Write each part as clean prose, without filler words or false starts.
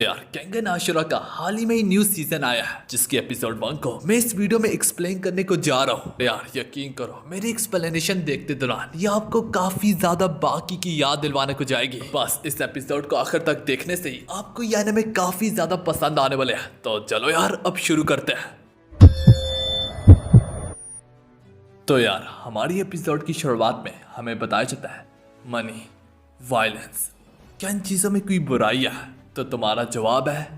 यार केंगन आशुरा का हाल ही में ही न्यू सीजन आया है जिसके एपिसोड 1 को मैं इस वीडियो में एक्सप्लेन करने को जा रहा हूँ। यार यकीन करो मेरी एक्सप्लेनेशन देखते दौरान ये आपको काफी ज्यादा बाकी की याद दिलवाने को जाएगी। बस इस एपिसोड को आखिर तक देखने से ही आपको ये एनिमे काफी ज्यादा पसंद आने वाले हैं। तो चलो यार अब शुरू करते हैं। तो यार हमारी एपिसोड की शुरुआत में हमें बताया जाता है मनी, वायलेंस, क्या इन चीजों में कोई बुराई है? तो तुम्हारा जवाब है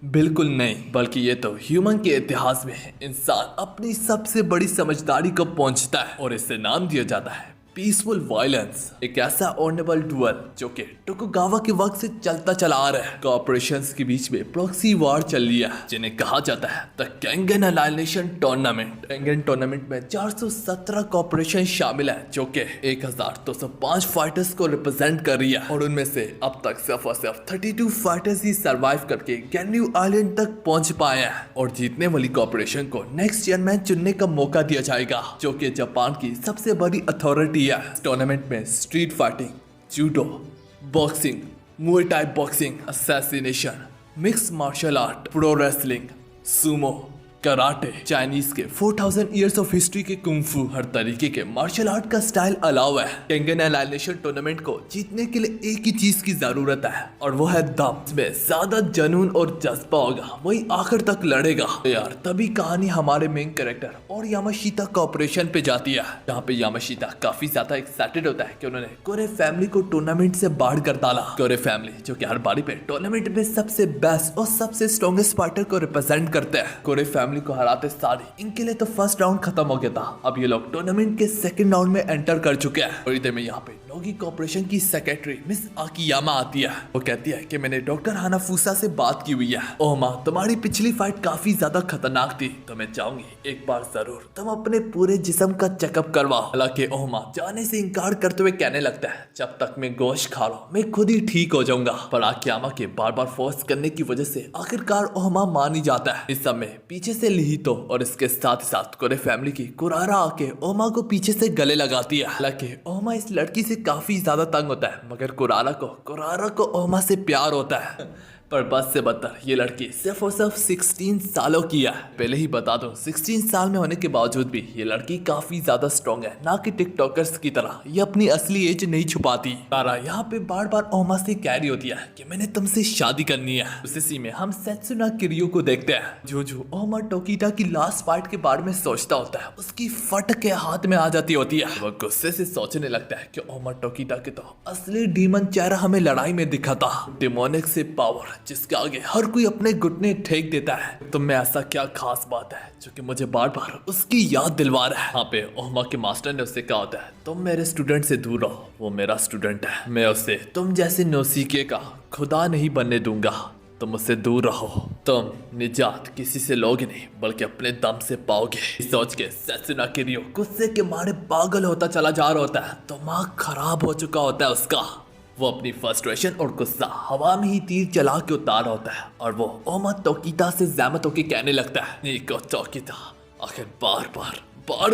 बिल्कुल नहीं, बल्कि ये तो ह्यूमन के इतिहास में इंसान अपनी सबसे बड़ी समझदारी को पहुंचता है और इसे नाम दिया जाता है पीसफुल वायलेंस। एक ऐसा ऑनरेबल डुअल जो कि टोकुगावा के वक्त से चलता चला आ रहा है। कॉर्पोरेशंस के बीच में प्रॉक्सी वॉर चल रही है जिन्हें कहा जाता है the Kangen annihilation tournament. Kangen tournament में 417 कॉर्पोरेशन शामिल है जो कि 1205 फाइटर्स को रिप्रेजेंट कर रही है और उनमें से अब तक सिर्फ और सिर्फ 32 फाइटर्स ही सर्वाइव करके गैन्यू आइलैंड तक पहुंच पाए हैं और जीतने वाली कॉर्पोरेशन को नेक्स्ट चेयरमैन चुनने का मौका दिया जाएगा जो कि जापान की सबसे बड़ी अथॉरिटी। टूर्नामेंट में street fighting, judo, boxing, muay thai boxing, assassination, mix martial art, pro wrestling, sumo, karate, Chinese के 4000 इयर्स ऑफ हिस्ट्री के कुंफू, हर तरीके के मार्शल आर्ट का स्टाइल अलाव है। केंगन अनाइलेशन टूर्नामेंट को जीतने के लिए एक ही चीज की जरूरत है और वो है दम। इसमें ज्यादा जुनून और जज्बा होगा वही आखिर तक लड़ेगा। तो यार तभी कहानी हमारे मेन कैरेक्टर और यामाशीता कॉर्पोरेशन पे जाती है जहाँ पे यामाशीता काफी ज्यादा एक्साइटेड होता है कि उन्होंने कोरे फैमिली को टूर्नामेंट से बाहर कर डाला। कोरे फैमिली जो कि हर बारी पे टूर्नामेंट में सबसे बेस्ट और सबसे स्ट्रॉन्गेस्ट फाइटर को रिप्रेजेंट करते हैं। कोरे फैमिली को हराते सारे इनके लिए तो फर्स्ट राउंड खत्म हो गया था। अब ये लोग टूर्नामेंट के सेकंड राउंड में एंटर कर चुके हैं और इधर में यहाँ पे नोगी कॉर्पोरेशन की सेक्रेटरी मिस आकियामा आती है। वो कहती है कि मैंने डॉक्टर हानाफुसा से बात की हुई है। ओह माँ, तुम्हारी पिछली फाइट काफी ज्यादा खतरनाक थी तो मैं चाहूंगी एक बार जरूर तुम अपने पूरे जिस्म का चेकअप करवाओ। हालांकि ओह माँ जाने से इनकार करते हुए कहने लगता है जब तक मैं गोश्त खा रहा हूँ मैं खुद ही ठीक हो जाऊंगा। पर आकियामा के बार बार फोर्स करने की वजह से आखिरकार ओह माँ मान ही जाता है। इस समय पीछे से लिहितो और इसके साथ साथ कोरे फैमिली की कुरारा आके ओमा को पीछे से गले लगाती है। हालांकि ओमा इस लड़की से काफी ज्यादा तंग होता है मगर कुरारा को ओमा से प्यार होता है। पर बस से बदतर ये लड़की सिर्फ और सिर्फ 16 सालों की है। पहले ही बता दूं 16 साल में होने के बावजूद भी ये लड़की काफी ज्यादा स्ट्रॉन्ग है, ना कि टिकटॉकर्स की तरह ये अपनी असली एज नहीं छुपाती। तारा यहाँ पे बार बार ओमा से कह रही होती है कि मैंने तुमसे शादी करनी है। उसी में हम सेत्सुना किरियो को देखते हैं जो ओमा टोकीटा की लास्ट फाइट के बारे में सोचता होता है उसकी फट के हाथ में आ जाती होती है। वो गुस्से से सोचने लगता है कि ओमा टोकीटा के तो असली डीमन चेहरा हमें लड़ाई में दिखा था, डिमोनिक से पावर जिसके आगे हर कोई अपने घुटने ठेक देता है। तुम में ऐसा क्या खास बात है जो कि मुझे बार बार उसकी याद दिलवा रहा है? यहाँ पे ओमा के मास्टर ने उससे कहा होता है तुम मेरे स्टूडेंट से दूर रहो, वो मेरा स्टूडेंट है, मैं उसे तुम जैसे नौसिखे का खुदा नहीं बनने दूंगा, तुम उससे दूर रहो। तुम निजात किसी से लोगे नहीं बल्कि अपने दम से पाओगे। सोच के सेत्सुना किरियो गुस्से के मारे पागल होता चला जा रहा होता है, दिमाग खराब हो चुका होता है उसका। वो अपनी फ्रस्ट्रेशन और गुस्सा हवा में ही तीर चला के उतार होता है और वो ओमा टोकीटा से ज़हमत होके कहने लगता है निको टोकीटा, आखिर बार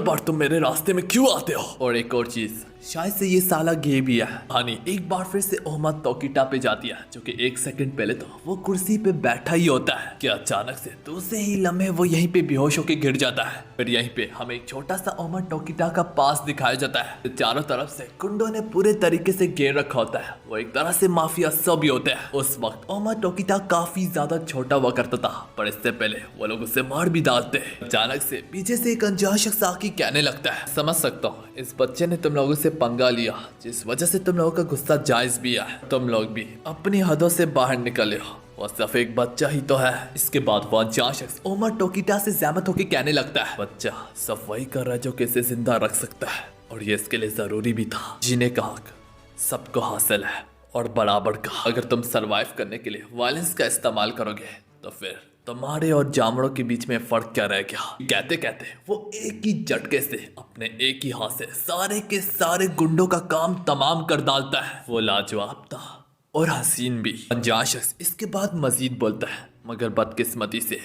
बार तुम मेरे रास्ते में क्यों आते हो? और एक और चीज, शायद से ये साला गे भी है। कहानी एक बार फिर से ओमा टोकीटा पे जाती है जो कि एक सेकंड पहले तो वो कुर्सी पे बैठा ही होता है कि अचानक से दूसरे ही लम्हे वो यहीं पे बेहोश होके गिर जाता है। फिर यहीं पे हमें एक छोटा सा ओमा टोकीटा का पास दिखाया जाता है। चारों तरफ से गुंडों ने पूरे तरीके से घेर रखा होता है, वो एक तरह से माफिया सब भी होते हैं। उस वक्त ओमा टोकीटा काफी ज्यादा छोटा हुआ करता था पर इससे पहले वो लोग उसे मार भी डालते। अचानक से पीछे से एक अनजान शख्स आके कहने लगता है समझ सकता हूँ इस बच्चे ने तुम लोगों से पंगा लिया जिस वजह से तुम लोगों का गुस्सा जायज भी है, तुम लोग भी अपनी हदों से बाहर निकले हो, वो सिर्फ एक बच्चा ही तो है। इसके बाद वो अनजान शख्स ओमा टोकीटा से ज़हमत होकर कहने लगता है बच्चा सब वही कर रहा है जो किसे जिंदा रख सकता है और ये इसके लिए जरूरी भी था। जीने का हक सबको हासिल है और बराबर का। अगर तुम सरवाइव करने के लिए वायलेंस का इस्तेमाल करोगे तो फिर तुम्हारे और जानवरों के बीच में फर्क क्या रह गया? कहते कहते वो एक ही झटके से अपने एक ही हाथ से सारे के सारे गुंडों का काम तमाम कर डालता है। वो लाजवाब था और हसीन भी। अनजान शख्स इसके बाद मजीद बोलता है मगर बदकिस्मती से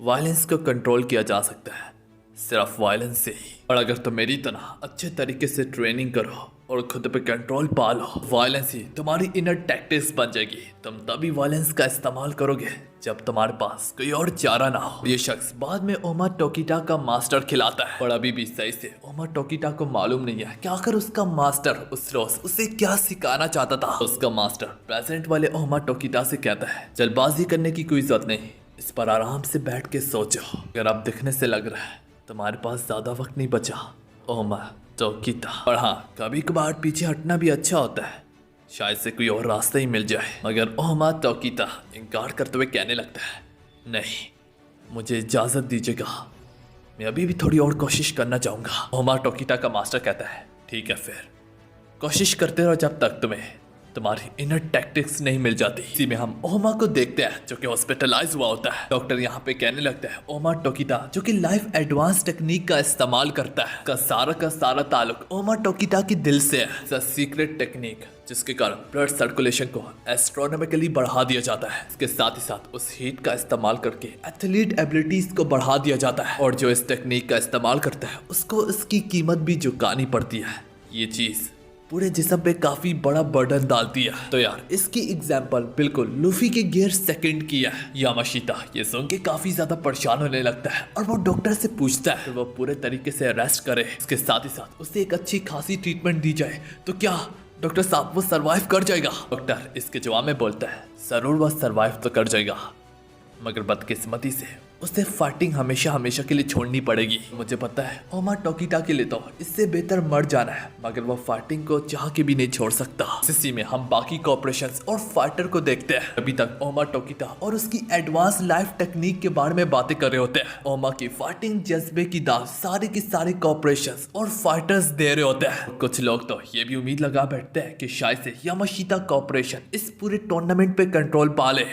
वायलेंस को कंट्रोल किया जा सकता है सिर्फ वायलेंस से ही, और अगर तुम मेरी तरह अच्छे तरीके से ट्रेनिंग करो और खुद पे कंट्रोल पा लो। वायलेंस ही तुम्हारी इनर टैक्टिक्स बन जाएगी। तुम तभी वायलेंस का इस्तेमाल करोगे जब तुम्हारे पास कोई और चारा ना हो। ये शख्स बाद में ओमा टोकिटा का मास्टर खिलाता है, और अभी भी सही से ओमा टोकिटा को मालूम नहीं है कि आखिर उसका मास्टर उस रोज उसे क्या सिखाना चाहता था। उसका मास्टर प्रेजेंट वाले ओमा टोकिटा से कहता है, जल्दबाजी करने की कोई जरूरत नहीं, इस पर आराम से बैठ के सोचो। अगर अब दिखने से लग रहा है तुम्हारे पास ज्यादा वक्त नहीं बचा ओमा टोकिटा। और हाँ, कभी कभार पीछे हटना भी अच्छा होता है, शायद से कोई और रास्ता ही मिल जाए। मगर ओमा टोकिटा इनकार करते हुए कहने लगता है, नहीं, मुझे इजाजत दीजिएगा, मैं अभी भी थोड़ी और कोशिश करना चाहूंगा। ओमा टोकिटा का मास्टर कहता है, ठीक है, फिर कोशिश करते रहो जब तक तुम्हारी इनर टैक्टिक्स नहीं मिल जाती। इसी में हम ओमा को देखते हैं जो कि हॉस्पिटलाइज हुआ होता है। डॉक्टर यहाँ पे कहने लगता है, ओमा टोकिटा जो कि लाइफ एडवांस टेक्निक का इस्तेमाल करता है, का सारा ताल्लुक ओमा टोकिटा के दिल से है। सीक्रेट टेक्निक जिसके कारण ब्लड सर्कुलेशन को एस्ट्रोनॉमिकली बढ़ा दिया जाता है। इसके साथ ही साथ उस हीट का इस्तेमाल करके एथलीट एबिलिटीज को बढ़ा दिया जाता है, और जो इस टेक्निक का इस्तेमाल करता है उसको इसकी कीमत भी चुकानी पड़ती है। ये चीज पूरे जिस्म पे काफी बड़ा बर्डन डालती है। तो यार इसकी एग्जाम्पल बिल्कुल लूफी के गियर सेकंड की है। यामाशिता ये सुन के काफी ज्यादा परेशान होने लगता है, और वो डॉक्टर से पूछता है कि वो पूरे तरीके से रेस्ट करे, इसके साथ ही साथ उसे एक अच्छी खासी ट्रीटमेंट दी जाए। तो क्या डॉक्टर साहब वो सरवाइव कर जाएगा? डॉक्टर इसके जवाब में बोलता है, जरूर वह सरवाइव तो कर जाएगा, मगर बदकिस्मती से उसे फाइटिंग हमेशा के लिए छोड़नी पड़ेगी। मुझे पता है ओमा टोकिटा के लिए तो इससे बेहतर मर जाना है, मगर वो फाइटिंग को चाह के भी नहीं छोड़ सकता। इसी में हम बाकी कॉपरेशंस और फाइटर को देखते हैं। अभी तक ओमा टोकिटा और उसकी एडवांस लाइफ टेक्निक के बारे में बातें कर रहे होते हैं। ओमा की फाइटिंग जज्बे की दाद सारे की सारे कॉपरेशंस और फाइटर्स दे रहे होते हैं। कुछ लोग तो ये भी उम्मीद लगा बैठते हैं कि शायद से यामाशिता कॉपरेशन इस पूरे टूर्नामेंट पे कंट्रोल पा ले,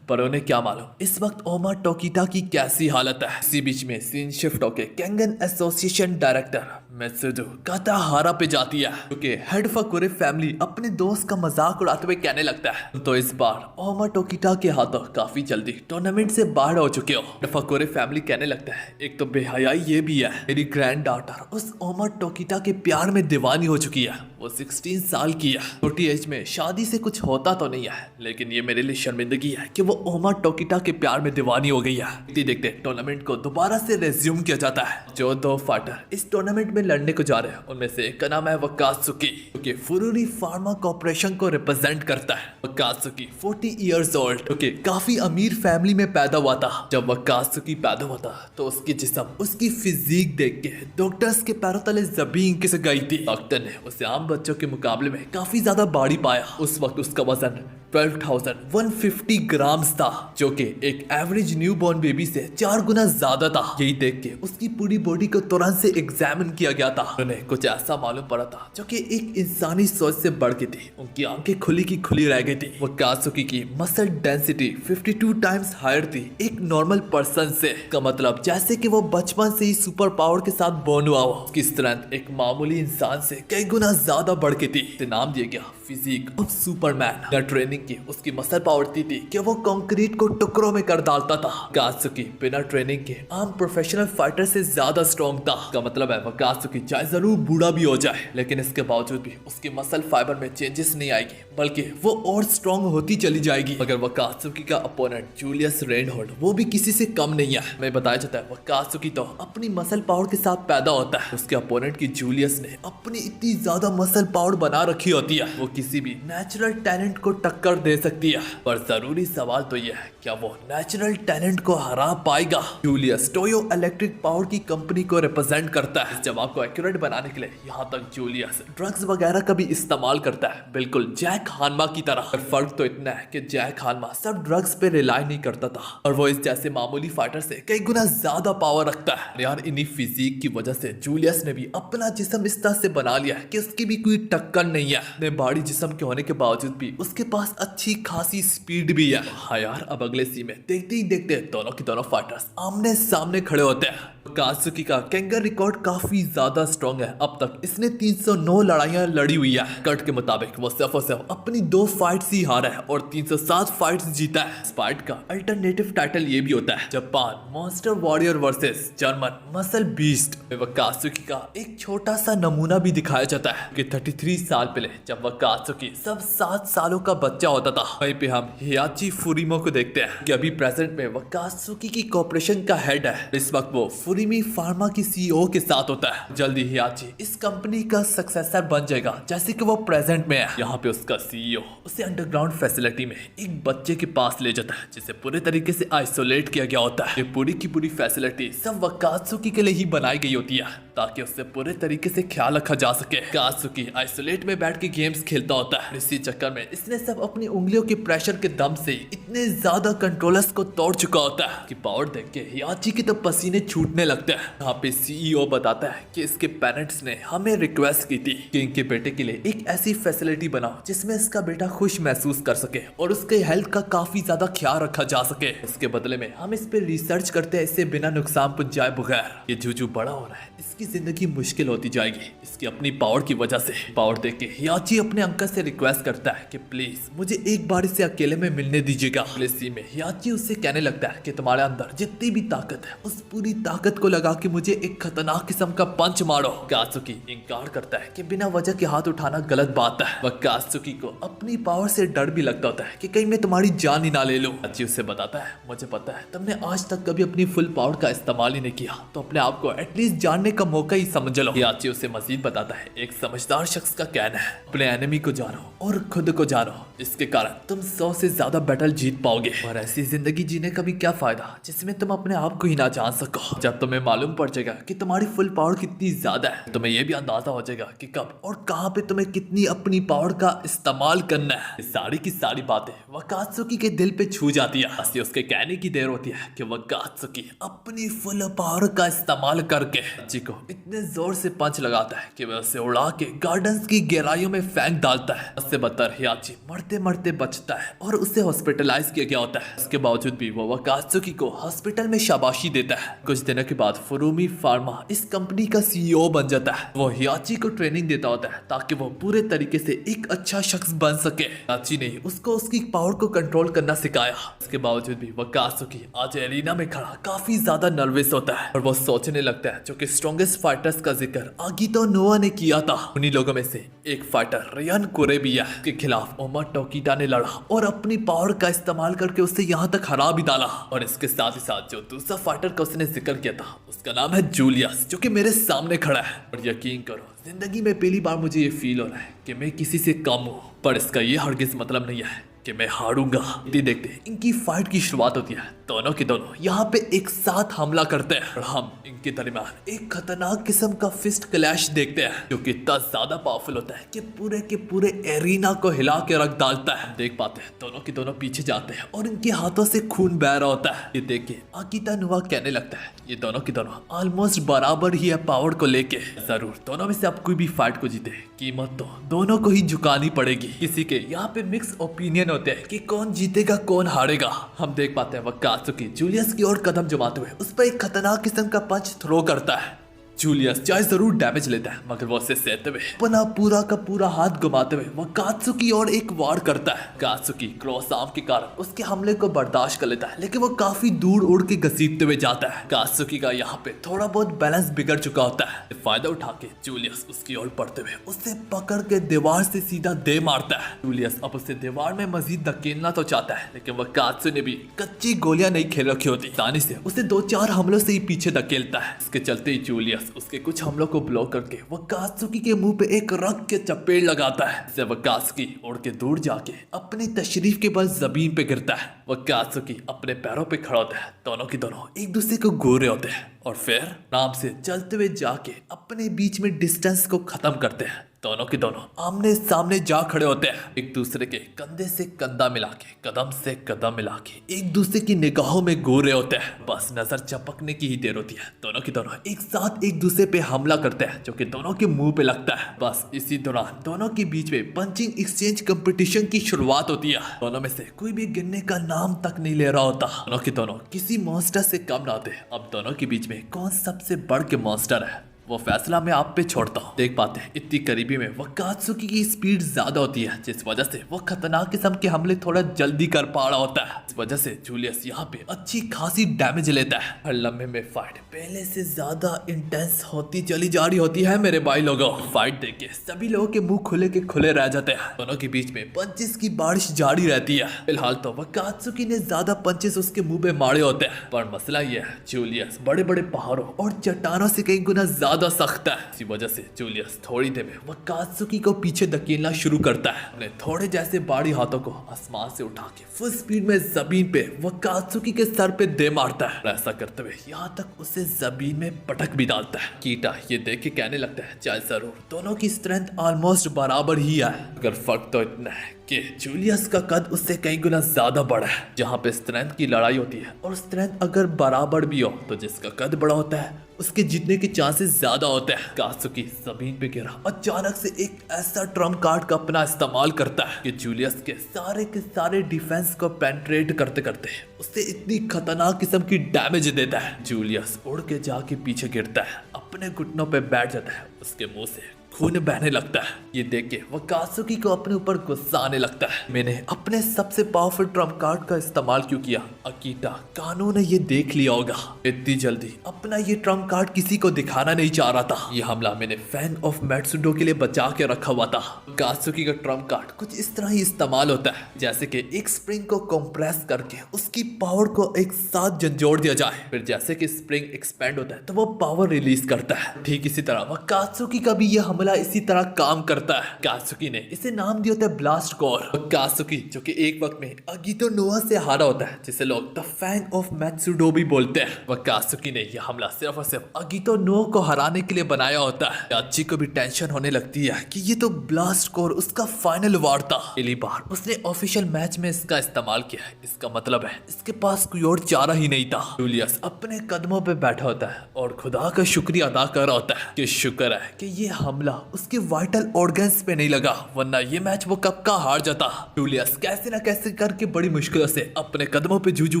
पर उन्हें क्या मालूम इस वक्त ओमा टोकिटा की कैसी हालत है। इसी बीच में सीन शिफ्ट होके केंगन एसोसिएशन डायरेक्टर मित्सुदो काताहारा पे जाती है, क्योंकि हेड फकुरे फैमिली अपने दोस्त का मजाक उड़ाते हुए कहने लगता है, तो इस बार ओमा टोकिटा के हाथों काफी जल्दी टूर्नामेंट से बाहर हो चुके हो। हेड फकुरे फैमिली कहने लगता है, एक तो बेहयाई ये भी है, मेरी ग्रैंड डॉटर उस ओमा टोकिटा के प्यार में दीवानी हो चुकी है। वो 16 साल की है। छोटी एज में शादी से कुछ होता तो नहीं है, लेकिन ये मेरे लिए शर्मिंदगी है कि वो ओमा टोकिटा के प्यार में दीवानी हो गई है। देखते टूर्नामेंट को दोबारा से रेज्यूम किया जाता है। जो दो फाइटर इस टूर्नामेंट में लड़ने को जा रहे हैं उनमें से एक का नाम है वकात्सुकी, जो कि फुरुरी फार्मा कॉर्पोरेशन को रिप्रेजेंट करता है। वकात्सुकी 40 इयर्स ओल्ड, जो कि काफी अमीर फैमिली में पैदा हुआ था। जब वकात्सुकी पैदा हुआ था तो उसकी जिस्म, उसकी फिजिक देख के डॉक्टर्स के पैरों तले जमीन किसे गई थी। डॉक्टर ने उसे आम बच्चों के मुकाबले में काफी ज्यादा भारी पाया। उस वक्त उसका वजन 12,150 ग्राम्स था, जो कि एक एवरेज न्यूबॉर्न बेबी से 4 गुना ज्यादा था। यही देख के उसकी पूरी बॉडी को तुरंत से एग्जामिन किया गया था। उन्हें कुछ ऐसा मालूम पड़ा था जो कि एक इंसानी सोच से बढ़ के थी। उनकी आंखें खुली की खुली रह गई थी। वकात्सुकी की मसल डेंसिटी 52 टाइम्स हायर थी एक नॉर्मल पर्सन से। का मतलब जैसे कि वो बचपन से ही सुपर पावर के साथ बोर्न हुआ हो। उसकी स्ट्रेंथ एक मामूली इंसान से कई गुना ज्यादा बढ़ के थी। इसे नाम दिया गया फिजिक ऑफ सुपरमैन। ट्रेनिंग की उसकी मसल पावर थी कि वो कंक्रीट को टुकड़ों में कर डालता था। वकात्सुकी बिना ट्रेनिंग के आम प्रोफेशनल फाइटर से ज्यादा स्ट्रॉन्ग था। का मतलब है वकात्सुकी चाहे जरूर बूढ़ा भी हो जाए, लेकिन इसके बावजूद भी उसकी मसल फाइबर में चेंजेस नहीं आएगी, बल्कि वो और स्ट्रॉन्ग होती चली जाएगी। मगर वकात्सुकी का अपोनेंट जूलियस रेनहोल्ड वो भी किसी से कम नहीं है। मैं बताया जाता है वकात्सुकी तो अपनी मसल पावर के साथ पैदा होता है। उसके अपोनेंट की जूलियस ने अपनी इतनी ज्यादा मसल पावर बना रखी होती है, वो किसी भी नेचुरल टैलेंट को टक्कर दे सकती है। पर जरूरी सवाल तो यह है, क्या वो नेचुरल टैलेंट को हरा पाएगा? जूलियस टोयो इलेक्ट्रिक पावर की कंपनी को रिप्रेजेंट करता है। इस जवाब को एक्यूरेट बनाने के लिए यहाँ तक जूलियस ड्रग्स वगैरह का भी इस्तेमाल करता है, बिल्कुल जैक हानमा की तरह। फर्क तो इतना है कि जैक हानमा सब ड्रग्स पे रिलाई नहीं करता था, और वो इस जैसे मामूली फाइटर से कई गुना ज्यादा पावर रखता है। यार इन्हीं फिजिक की वजह से जूलियस ने भी अपना जिस्म इस तरह से बना लिया है कि उसकी भी कोई टक्कर नहीं है। भारी जिस्म के होने के बावजूद भी उसके पास अच्छी खासी स्पीड भी है। हाँ यार, अब अगले सीन में देखते ही देखते दोनों के दोनों फाइटर्स आमने सामने खड़े होते हैं। कात्सुकी का केंगर रिकॉर्ड काफी ज्यादा स्ट्रॉन्ग है। अब तक इसने 309 लड़ाइयां लड़ी हुई है। कट के मुताबिक वो सिर्फ और सिर्फ अपनी 2 फाइट्स ही हारा है और 307 फाइट्स जीता है। इस फाइट का अल्टरनेटिव टाइटल ये भी होता है Japan monster warrior versus German muscle beast. Katsuki का एक छोटा सा नमूना भी दिखाया जाता है कि 33 साल पहले जब वह कात्सुकी सब 7 सालों का बच्चा होता था, वहीं पे हम हियाची फुरिमो को देखते हैं कि अभी प्रेजेंट में वह कात्सुकी की कॉर्पोरेशन का हेड है। इस वक्त वो फुरिमी फार्मा की सीईओ के साथ होता है। जल्दी हियाची इस कंपनी का सक्सेसर बन जाएगा जैसे कि वो प्रेजेंट में है। यहाँ पे उसका सीईओ उसे अंडरग्राउंड फैसिलिटी में एक बच्चे के पास ले जाता है जिसे पूरे तरीके से आइसोलेट किया गया होता है। ये पूरी की पूरी फैसिलिटी सब कात्सुकी के लिए ही बनाई गई होती है ताकि उससे पूरे तरीके से ख्याल रखा जा सके। कात्सुकी आइसोलेट में बैठ के गेम्स खेलता होता है। इसी चक्कर में इसने सब अपनी उंगलियों के प्रेशर के दम से इतने ज्यादा कंट्रोलर्स को तोड़ चुका होता है कि पावर देख के हियाची के तो पसीने छूटने लगते हैं। यहाँ पे सीईओ बताता है कि इसके पेरेंट्स ने हमें रिक्वेस्ट की थी कि इनके बेटे के लिए एक ऐसी फैसिलिटी बनाओ जिसमें इसका बेटा खुश महसूस कर सके और उसके हेल्थ का काफी ज्यादा ख्याल रखा जा सके। इसके बदले में हम इस पे रिसर्च करते हैं इससे बिना नुकसान पहुंचाए बगैर। ये जूजू बड़ा हो रहा है, इसकी जिंदगी मुश्किल होती जाएगी इसकी अपनी पावर की वजह से। पावर देख के हियाची अपने अंकल से रिक्वेस्ट करता है कि प्लीज मुझे एक बार इसे अकेले में मिलने दीजिएगा। अगले सीन में हियाची उससे कहने लगता है कि तुम्हारे अंदर जितनी भी ताकत है उस पूरी ताकत को लगा के मुझे एक खतरनाक किस्म का पंच मारो। कात्सुकी इंकार करता है कि बिना वजह के हाथ उठाना गलत बात है। वह कात्सुकी को अपनी पावर से डर भी लगता होता है कि कहीं मैं तुम्हारी जान ही ना ले लूं। हियाची उससे बताता है मुझे पता है तुमने आज तक कभी अपनी फुल पावर का इस्तेमाल ही नहीं किया, तो अपने आप को एटलीस्ट जानने का मौका ही समझ लो। हियाची उसे मजीद बताता है एक समझदार शख्स का कहना है अपने एनिमी को जानो और खुद को जानो, इसके कारण तुम 100 से ज्यादा बैटल जीत पाओगे। और ऐसी जिंदगी जीने का भी क्या फायदा जिसमें तुम अपने आप को ही ना जान सको। जब तुम्हें मालूम पड़ जाएगा कि तुम्हारी फुल पावर कितनी ज्यादा है, तुम्हें यह भी अंदाजा हो जाएगा कि कब और कहां पे तुम्हें कितनी अपनी पावर का इस्तेमाल करना है। ये सारी की सारी बातें वह कात्सुकी के दिल पे छू जाती है। बस उसके कहने की देर होती है कि वह कात्सुकी अपनी फुल पावर का इस्तेमाल करके बच्ची को इतने जोर से पंच लगाता है कि वह उसे उड़ा के गार्डन्स की गहराइयों में फेंक डालता है। उससे बदतर हियाची मरते मरते बचता है और उसे हॉस्पिटलाइज किया गया होता है। इसके बावजूद भी वह कात्सुकी को हॉस्पिटल में शाबाशी देता है। कुछ दिनों के बाद फुरुमी फार्मा इस कंपनी का सीईओ बन जाता है। वो हियाची को ट्रेनिंग देता होता है ताकि वो पूरे तरीके से एक अच्छा शख्स बन सके। हियाची ने उसको उसकी पावर को कंट्रोल करना सिखाया। इसके बावजूद भी वह कात्सुकी आज एरिना में खड़ा काफी ज्यादा नर्वस होता है और वो सोचने लगता है जो कि स्ट्रॉन्गेस्ट फाइटर्स का जिक्र आगितो नोआ ने किया था। उन्हीं लोगों में से एक फाइटर रियान कुरेबिया के खिलाफ ओमा टोकीटा ने लड़ा और अपनी पावर का इस्तेमाल करके उसे यहाँ तक हरा भी डाला। और इसके साथ ही साथ जो दूसरा फाइटर का उसने जिक्र किया था उसका नाम है जूलियस, जो कि मेरे सामने खड़ा है। और यकीन करो जिंदगी में पहली बार मुझे ये फील हो रहा है कि मैं किसी से कम हूँ, पर इसका ये हरगिज मतलब नहीं है कि मैं हारूंगा। देखते इनकी फाइट की शुरुआत होती है। दोनों के दोनों यहाँ पे एक साथ हमला करते हैं और हम इनके दरमियान एक खतरनाक किस्म का फिस्ट क्लैश देखते हैं जो कि इतना ज्यादा पावरफुल होता है कि पूरे एरिना को हिला के रख डालता है। देख पाते हैं दोनों के दोनों पीछे जाते हैं और इनके हाथों से खून बह रहा होता है। ये देख के आगिता नुआ कहने लगता है ये दोनों के दोनों ऑलमोस्ट बराबर ही है पावर को लेके। जरूर दोनों में से अब कोई भी फाइट को जीते कीमत तो दोनों को ही झुकानी पड़ेगी। किसी के यहाँ पे मिक्स ओपिनियन होते हैं कि कौन जीतेगा कौन हारेगा। हम देख पाते हैं वह कात्सुकी जूलियस की ओर कदम जमाते हुए उस पर एक खतरनाक किस्म का पंच थ्रो करता है। जूलियस चाहे जरूर डैमेज लेता है मगर वो उसे सहते हुए अपना पूरा का पूरा हाथ घुमाते हुए वह कात्सुकी और एक वार करता है। कात्सुकी क्रॉस आर्म के कारण उसके हमले को बर्दाश्त कर लेता है लेकिन वो काफी दूर उड़ के घसीटते हुए जाता है। कात्सुकी का यहाँ पे थोड़ा बहुत बैलेंस बिगड़ चुका होता है। फायदा उठा के जूलियस उसकी ओर बढ़ते हुए उसे पकड़ के दीवार से सीधा दे मारता है। जूलियस अब उसे दीवार में मजीद धकेलना तो चाहता है लेकिन वह कात्सु ने भी कच्ची गोलियां नहीं खेल रखी होती, आसानी से उसे 2-4 हमलों से ही पीछे धकेलता है। इसके चलते ही जूलियस उसके कुछ हमलों को ब्लॉक करके वह कात्सुकी के मुंह पे एक रग के चपेट लगाता है। इससे वह कात्सुकी उड़ के दूर जाके अपनी तशरीफ के बल जमीन पे गिरता है। वह कात्सुकी अपने पैरों पे खड़ा होता है। दोनों के दोनों एक दूसरे को घूर रहे होते हैं और फिर आराम से चलते हुए जाके अपने बीच में डिस्टेंस को खत्म करते हैं। दोनों के दोनों आमने सामने जा खड़े होते हैं, एक दूसरे के कंधे से कंधा मिला के, कदम से कदम मिला के एक दूसरे की निगाहों में घूर रहे होते हैं। बस नजर चपकने की ही देर होती है, दोनों के दोनों एक साथ एक दूसरे पे हमला करते हैं जो कि दोनों के मुंह पे लगता है। बस इसी दौरान दोनों के बीच में पंचिंग एक्सचेंज कंपटीशन की शुरुआत होती है। दोनों में से कोई भी गिरने का नाम तक नहीं ले रहा होता। दोनों के दोनों किसी मॉन्स्टर से कम ना होते। अब दोनों के बीच में कौन सबसे बढ़ के मॉन्स्टर है वो फैसला मैं आप पे छोड़ता हूँ। देख पाते हैं इतनी करीबी में वकात्सुकी की स्पीड ज्यादा होती है, जिस वजह से वो खतरनाक किस्म के हमले थोड़ा जल्दी कर पा रहा होता है। इस वजह से जूलियस यहाँ पे अच्छी खासी डैमेज लेता है। हर लम्हे में फाइट पहले से ज्यादा इंटेंस होती चली जा रही होती है। मेरे भाई लोगों, फाइट देख के सभी लोगों के मुंह खुले के खुले रह जाते हैं। दोनों के बीच में पंचेस की बारिश जारी रहती है। फिलहाल तो वकात्सुकी ने ज्यादा पंचेस उसके मुंह पे मारे होते हैं, पर मसला ये है जूलियस बड़े बड़े पहाड़ों और चट्टानों से कई गुना ज्यादा सख्त है। इसी वजह से जूलियस थोड़ी देर में वकात्सुकी को पीछे धकेलना शुरू करता है। अपने थोड़े जैसे बाड़ी हाथों को आसमान से उठा के फुल स्पीड में जमीन पे वकात्सुकी के सर पे दे मारता है। ऐसा करते हुए यहाँ तक उसे जमीन में पटक भी डालता है। कीटा ये देख के कहने लगता है चाहे जरूर दोनों की स्ट्रेंथ ऑलमोस्ट बराबर ही है, अगर फर्क तो इतना है कि जूलियस का कद उससे कई गुना ज्यादा बड़ा है। जहाँ पे स्ट्रेंथ की लड़ाई होती है और स्ट्रेंथ अगर बराबर भी हो तो जिसका कद बड़ा होता है उसके जीतने के चांसेस ज्यादा होते हैं। कात्सुकी जमीन पे गिरा अचानक से एक ऐसा ट्रम्प कार्ड का अपना इस्तेमाल करता है कि जूलियस के सारे डिफेंस को पेंट्रेट करते करते उससे इतनी खतरनाक किस्म की डैमेज देता है। जूलियस उड़ के जाके पीछे गिरता है, अपने घुटनों पे बैठ जाता है, उसके मुंह से खून बहने लगता है। ये देख के वकात्सुकी को अपने ऊपर गुस्सा आने लगता है। मैंने अपने सबसे पावरफुल ट्रम्प कार्ड का इस्तेमाल क्यों किया? अकीटा कानू ने ये देख लिया होगा। इतनी जल्दी अपना ये ट्रम्प कार्ड किसी को दिखाना नहीं चाह रहा था। ये हमला मैंने फैंग ऑफ मैट्सुडो के लिए बचा के रखा हुआ था। वकात्सुकी का ट्रम्प कार्ड कुछ इस तरह ही इस्तेमाल होता है जैसे कि एक स्प्रिंग को कंप्रेस करके उसकी पावर को एक साथ झंझोड़ दिया जाए, फिर जैसे कि स्प्रिंग एक्सपेंड होता है तो वो पावर रिलीज करता है। ठीक इसी तरह वकात्सुकी का भी ये हमला इसी तरह काम करता है। कात्सुकी ने इसे नाम दिया होता है ब्लास्ट कोर। कात्सुकी जो कि एक वक्त में अगितो नोआ से हारा होता है, जिसे लोग द फैंग ऑफ मैत्सुडो भी बोलते हैं। वकात्सुकी ने यह हमला सिर्फ और सिर्फ अगितो नोआ को हराने के लिए बनाया होता है। याची को भी टेंशन होने लगती है कि ये तो ब्लास्ट कोर उसका फाइनल वार था। पहली बार उसने ऑफिशियल मैच में इसका इस्तेमाल किया है, इसका मतलब है इसके पास कोई और चारा ही नहीं था। जूलियस अपने कदमों पे बैठा होता है और खुदा का शुक्रिया अदा कर रहा होता है कि शुक्र है कि ये हमला उसके वाइटल ऑर्गन्स पे नहीं लगा, वरना ये मैच वो कब का हार जाता। जूलियस कैसे ना कैसे करके बड़ी मुश्किलों से अपने कदमों पे जूझू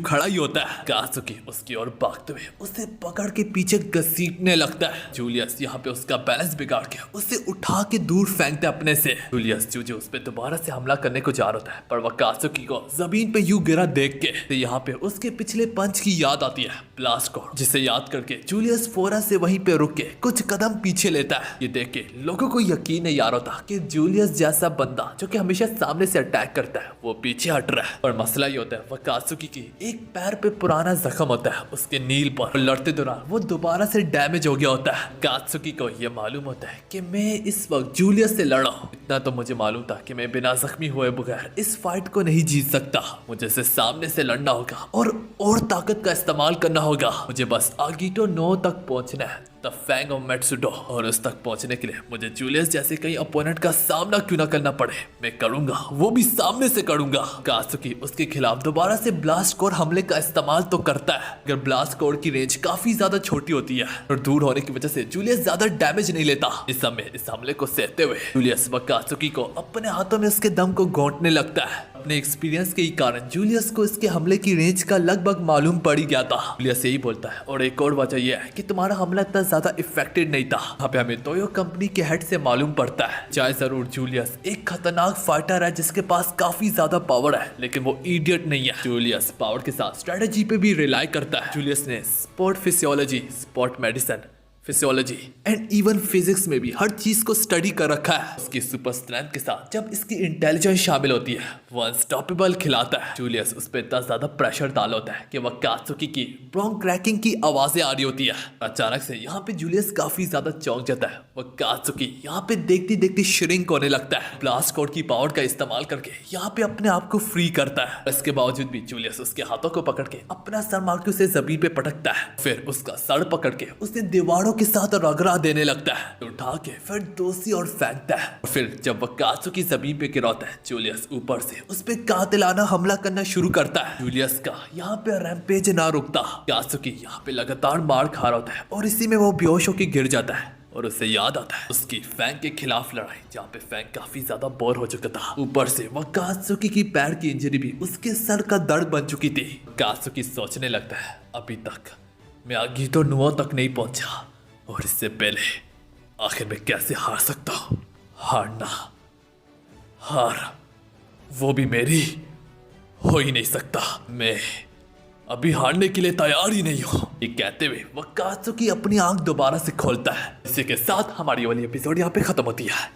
खड़ा ही होता है। कात्सुकी उसकी ओर भागते हुए उसे पकड़ के पीछे घसीटने लगता है। जूलियस यहाँ पे उसका बैलेंस बिगाड़ के उसे उठा के दूर फेंकता है अपने से। जूलियस जूझू उस पे दोबारा से हमला करने को जा रहा होता है, पर वह कात्सुकी को जमीन पे यूं गिरा देख के तो यहाँ पे उसके पिछले पंच की याद आती है, ब्लास्ट कोर, जिसे याद करके जूलियस फौरन से वहीं पे रुक के कुछ कदम पीछे लेता है। ये देख के लोगों को यकीन नहीं आ रहा था कि जूलियस जैसा बंदा जो कि हमेशा सामने से अटैक करता है वो पीछे हट रहा है। पर मसला ये होता है वकात्सुकी की एक पैर पे पुराना जख्म होता है उसके नील पर। लड़ते दौरान वो दोबारा से डैमेज हो गया होता है। कात्सुकी को ये मालूम होता है कि मैं इस वक्त जूलियस से लड़ा हूं। इतना तो मुझे मालूम था कि मैं बिना जख्मी हुए बगैर इस फाइट को नहीं जीत सकता। मुझे इसे सामने से लड़ना होगा और ताकत का इस्तेमाल करना होगा। मुझे बस आगिटो नो तक पहुंचना है, द फैंग ऑफ मैट्सुडो, और उस तक पहुंचने के लिए मुझे जूलियस जैसे कई अपोनेंट का सामना क्यों ना करना पड़े, मैं करूंगा, वो भी सामने से करूंगा। कात्सुकी उसके खिलाफ दोबारा से ब्लास्ट कोर हमले का इस्तेमाल तो करता है, अगर ब्लास्ट कोर की रेंज काफी ज्यादा छोटी होती है और दूर होने की वजह से जूलियस ज्यादा डैमेज नहीं लेता। इस समय इस हमले को सहते हुए जूलियस कात्सुकी को अपने हाथों में उसके दम को घोंटने लगता है। अपने एक्सपीरियंस के ही कारण जूलियस को इसके हमले की रेंज का लगभग मालूम पड़ गया था। जूलियस यही बोलता है, और एक और वजह यह है कि तुम्हारा हमला इतना ज्यादा इफेक्टिव नहीं था। यहाँ पे हमें तोयो कंपनी के हेड से मालूम पड़ता है। चाहे जरूर जूलियस एक खतरनाक फाइटर है जिसके पास काफी ज्यादा पावर है, लेकिन वो इडियट नहीं है। जूलियस पावर के साथ स्ट्रेटेजी पे भी रिलाई करता है। जूलियस ने sport physiology, sport medicine, physiology and even physics में भी हर चीज को स्टडी कर रखा है। उसकी सुपर स्ट्रेंथ के साथ जब इसकी इंटेलिजेंस शामिल होती है वो अनस्टॉपेबल खिलाता है। जूलियस उस पर इतना ज्यादा प्रेशर डाला होता है कि वह कात्सुकी की ब्रोंक क्रैकिंग की आवाजें आ रही होती है। अचानक से यहाँ पे जूलियस काफी ज्यादा चौंक जाता है। वह कात्सुकी यहाँ पे देखती देखती श्रिंक होने लगता है। ब्लास्ट कोड की पावर का इस्तेमाल करके यहाँ पे अपने आप को फ्री करता है। इसके बावजूद भी जूलियस उसके हाथों को पकड़ के अपना सर मार के उसे जमीन पे पटकता है। फिर उसका सर पकड़ के उसने दीवारों के साथ रगड़ा देने लगता है, उठा के फिर दोषी और फेंकता है। फिर जब वह कात्सुकी जमीन पे गिराता है, जूलियस ऊपर से उस पे कातिलाना हमला करना शुरू करता है। जूलियस का यहाँ पे रैम्पेज ना रुकता। कात्सुकी यहाँ पे लगातार मार खा रहा होता है और इसी में वो बेहोश होकर गिर जाता है और उसे याद आता है उसकी फैंग के खिलाफ लड़ाई, जहाँ पे फैंग काफी ज्यादा बोर हो चुका था। ऊपर से वह कात्सुकी की पैर की इंजरी भी उसके सर का दर्द बन चुकी थी। कात्सुकी सोचने लगता है, अभी तक मैं आगितो नुओ तक नहीं पहुंचा और इससे पहले आखिर मैं कैसे हार सकता हूँ। हार वो भी मेरी हो ही नहीं सकता। मैं अभी हारने के लिए तैयार ही नहीं हूँ। ये कहते हुए वह कात्सुकी अपनी आंख दोबारा से खोलता है। इसी के साथ हमारी वाली एपिसोड यहाँ पे खत्म होती है।